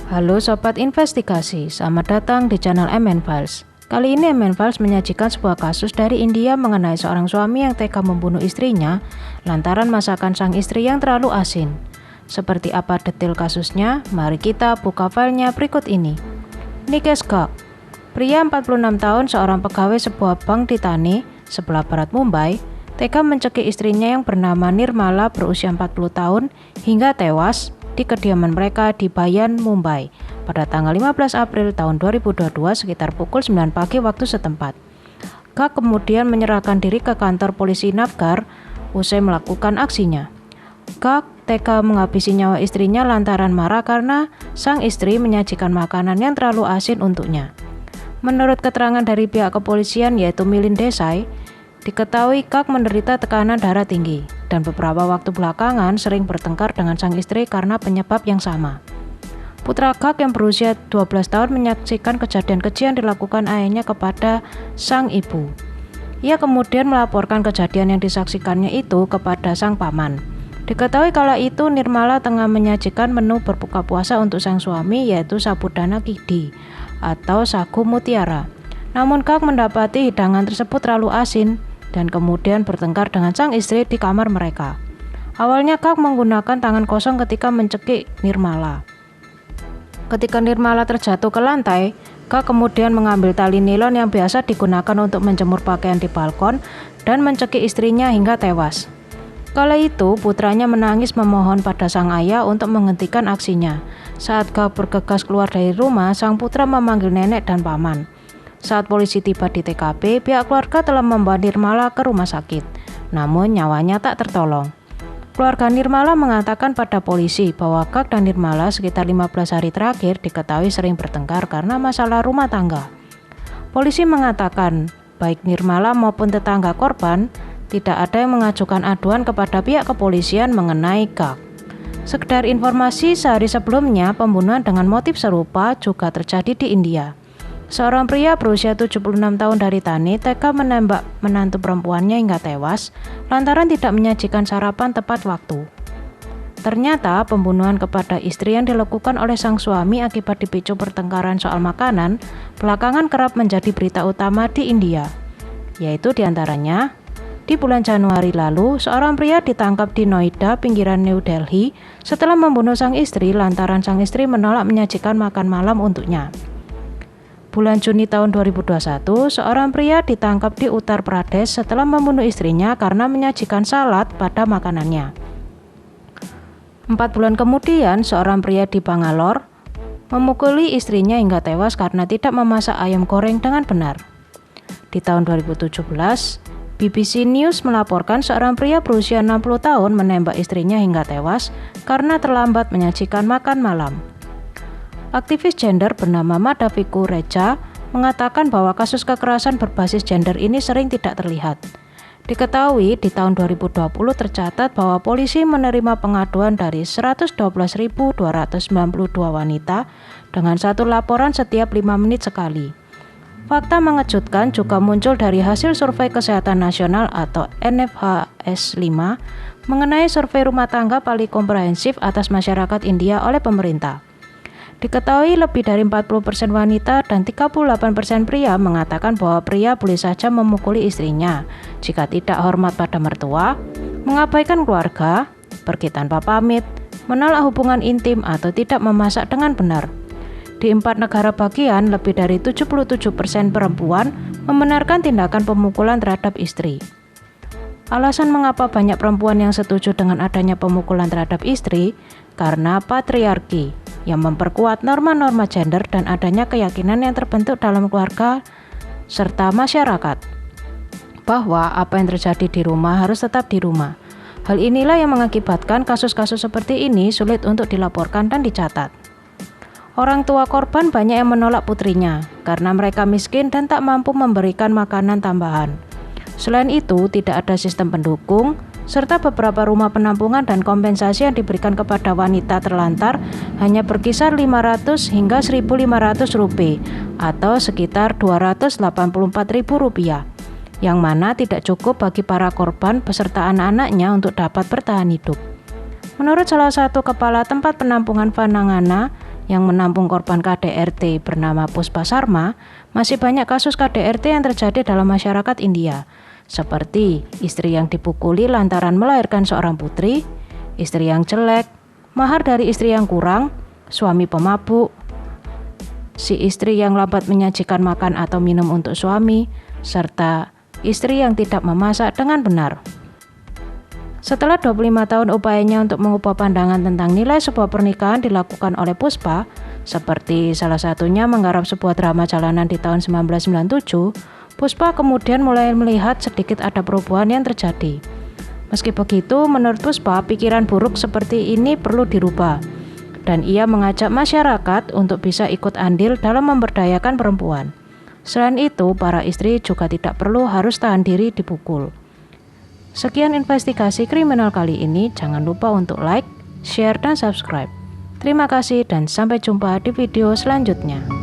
Halo Sobat Investigasi, selamat datang di channel MN Files. Kali ini MN Files menyajikan sebuah kasus dari India mengenai seorang suami yang tega membunuh istrinya lantaran masakan sang istri yang terlalu asin. Seperti apa detail kasusnya? Mari kita buka filenya berikut ini. Nikesh Ghatt, pria 46 tahun, seorang pegawai sebuah bank di Thane, sebelah barat Mumbai, tega mencekik istrinya yang bernama Nirmala berusia 40 tahun hingga tewas di kediaman mereka di Bayan, Mumbai pada tanggal 15 April tahun 2022 sekitar pukul 9 pagi waktu setempat. Ghatt kemudian menyerahkan diri ke kantor polisi Navgar usai melakukan aksinya. Ghatt tega menghabisi nyawa istrinya lantaran marah karena sang istri menyajikan makanan yang terlalu asin untuknya. Menurut keterangan dari pihak kepolisian yaitu Milind Desai, diketahui Ghatt menderita tekanan darah tinggi dan beberapa waktu belakangan sering bertengkar dengan sang istri karena penyebab yang sama. Putra Ghatt yang berusia 12 tahun menyaksikan kejadian keji yang dilakukan ayahnya kepada sang ibu. Ia kemudian melaporkan kejadian yang disaksikannya itu kepada sang paman. Diketahui kala itu Nirmala tengah menyajikan menu berbuka puasa untuk sang suami yaitu sabudana khidi atau sagu mutiara. Namun Ghatt mendapati hidangan tersebut terlalu asin dan kemudian bertengkar dengan sang istri di kamar mereka. Awalnya Ghatt menggunakan tangan kosong ketika mencekik Nirmala. Ketika Nirmala terjatuh ke lantai, Ghatt kemudian mengambil tali nilon yang biasa digunakan untuk menjemur pakaian di balkon dan mencekik istrinya hingga tewas. Kala itu putranya menangis memohon pada sang ayah untuk menghentikan aksinya. Saat Ghatt bergegas keluar dari rumah, sang putra memanggil nenek dan paman. Saat polisi tiba di TKP, pihak keluarga telah membawa Nirmala ke rumah sakit, namun nyawanya tak tertolong. Keluarga Nirmala mengatakan pada polisi bahwa Ghatt dan Nirmala sekitar 15 hari terakhir diketahui sering bertengkar karena masalah rumah tangga. Polisi mengatakan, baik Nirmala maupun tetangga korban, tidak ada yang mengajukan aduan kepada pihak kepolisian mengenai Ghatt. Sekedar informasi, sehari sebelumnya pembunuhan dengan motif serupa juga terjadi di India. Seorang pria berusia 76 tahun dari Thane tega menembak menantu perempuannya hingga tewas lantaran tidak menyajikan sarapan tepat waktu. Ternyata pembunuhan kepada istri yang dilakukan oleh sang suami akibat dipicu pertengkaran soal makanan belakangan kerap menjadi berita utama di India. Yaitu diantaranya, di bulan Januari lalu, seorang pria ditangkap di Noida, pinggiran New Delhi, setelah membunuh sang istri lantaran sang istri menolak menyajikan makan malam untuknya. Bulan Juni tahun 2021, seorang pria ditangkap di Uttar Pradesh setelah membunuh istrinya karena menyajikan salad pada makanannya. 4 bulan kemudian, seorang pria di Bangalore memukuli istrinya hingga tewas karena tidak memasak ayam goreng dengan benar. Di tahun 2017, BBC News melaporkan seorang pria berusia 60 tahun menembak istrinya hingga tewas karena terlambat menyajikan makan malam. Aktivis gender bernama Madhaviku Reja mengatakan bahwa kasus kekerasan berbasis gender ini sering tidak terlihat. Diketahui di tahun 2020 tercatat bahwa polisi menerima pengaduan dari 112.292 wanita dengan satu laporan setiap 5 menit sekali. Fakta mengejutkan juga muncul dari hasil Survei Kesehatan Nasional atau NFHS 5 mengenai survei rumah tangga paling komprehensif atas masyarakat India oleh pemerintah. Diketahui lebih dari 40% wanita dan 38% pria mengatakan bahwa pria boleh saja memukuli istrinya jika tidak hormat pada mertua, mengabaikan keluarga, pergi tanpa pamit, menolak hubungan intim atau tidak memasak dengan benar. Di 4 negara bagian, lebih dari 77% perempuan membenarkan tindakan pemukulan terhadap istri. Alasan mengapa banyak perempuan yang setuju dengan adanya pemukulan terhadap istri karena patriarki yang memperkuat norma-norma gender dan adanya keyakinan yang terbentuk dalam keluarga serta masyarakat bahwa apa yang terjadi di rumah harus tetap di rumah. Hal inilah yang mengakibatkan kasus-kasus seperti ini sulit untuk dilaporkan dan dicatat. Orang tua korban banyak yang menolak putrinya karena mereka miskin dan tak mampu memberikan makanan tambahan. Selain itu, tidak ada sistem pendukung, serta beberapa rumah penampungan dan kompensasi yang diberikan kepada wanita terlantar hanya berkisar 500 hingga 1.500 rupiah atau sekitar 284.000 rupiah, yang mana tidak cukup bagi para korban beserta anak-anaknya untuk dapat bertahan hidup. Menurut salah satu kepala tempat penampungan Vanangana yang menampung korban KDRT bernama Puspa Sharma, masih banyak kasus KDRT yang terjadi dalam masyarakat India, seperti istri yang dipukuli lantaran melahirkan seorang putri, istri yang jelek, mahar dari istri yang kurang, suami pemabuk, si istri yang lambat menyajikan makan atau minum untuk suami, serta istri yang tidak memasak dengan benar. Setelah 25 tahun upayanya untuk mengubah pandangan tentang nilai sebuah pernikahan dilakukan oleh Puspa, seperti salah satunya menggarap sebuah drama jalanan di tahun 1997, Puspa kemudian mulai melihat sedikit ada perubahan yang terjadi. Meski begitu, menurut Puspa, pikiran buruk seperti ini perlu dirubah, dan ia mengajak masyarakat untuk bisa ikut andil dalam memberdayakan perempuan. Selain itu, para istri juga tidak perlu harus tahan diri dipukul. Sekian investigasi kriminal kali ini, jangan lupa untuk like, share, dan subscribe. Terima kasih dan sampai jumpa di video selanjutnya.